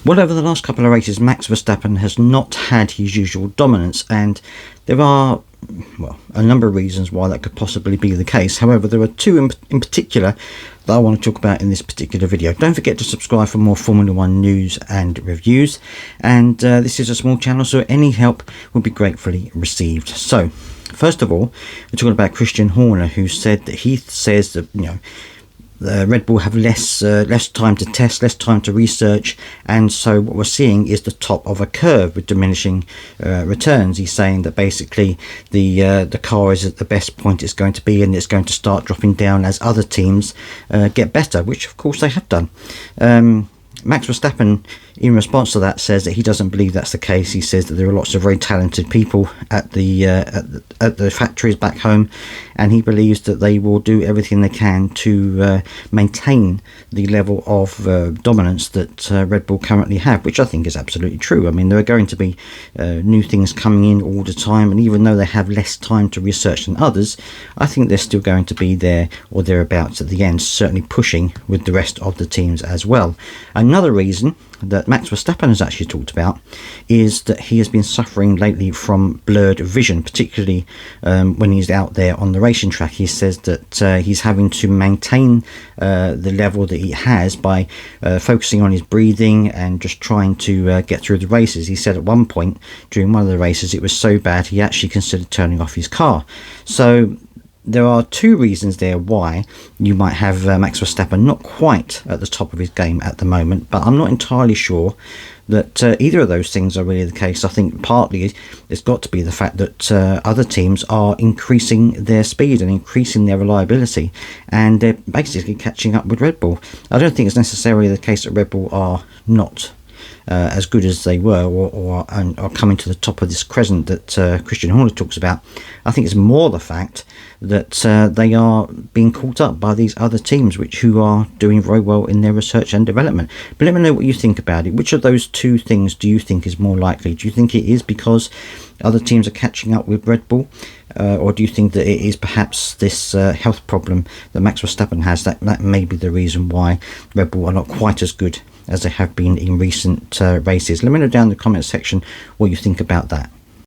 Well, over the last couple of races, Max Verstappen has not had his usual dominance, and there are, well, a number of reasons why that could possibly be the case. However, there are two in particular that I want to talk about in this particular video. Don't forget to subscribe for more Formula 1 news and reviews, and this is a small channel, so any help would be gratefully received. So, first of all, we're talking about Christian Horner, who said that he says that, Red Bull have less time to test, less time to research, and so what we're seeing is the top of a curve with diminishing returns. He's saying that basically the car is at the best point it's going to be, and it's going to start dropping down as other teams get better, which of course they have done. Max Verstappen, in response to that, says that he doesn't believe that's the case. He says that there are lots of very talented people at the factories back home, and he believes that they will do everything they can to maintain the level of dominance that Red Bull currently have, which I think is absolutely true. I mean, there are going to be new things coming in all the time, and even though they have less time to research than others, I think they're still going to be there or thereabouts at the end, certainly pushing with the rest of the teams as well. Another reason that Max Verstappen has actually talked about is that he has been suffering lately from blurred vision, particularly when he's out there on the racing track. He says that he's having to maintain the level that he has by focusing on his breathing and just trying to get through the races. He said at one point during one of the races it was so bad he actually considered turning off his car. So there are two reasons there why you might have Max Verstappen not quite at the top of his game at the moment, but I'm not entirely sure that either of those things are really the case. I think partly it's got to be the fact that other teams are increasing their speed and increasing their reliability, and they're basically catching up with Red Bull. I don't think it's necessarily the case that Red Bull are not as good as they were, or are coming to the top of this crescent that Christian Horner talks about. I think it's more the fact that they are being caught up by these other teams who are doing very well in their research and development. But let me know what you think about it. Which of those two things do you think is more likely? Do you think it is because other teams are catching up with Red Bull, or do you think that it is perhaps this health problem that Max Verstappen has that may be the reason why Red Bull are not quite as good as they have been in recent races? Let me know down in the comment section what you think about that.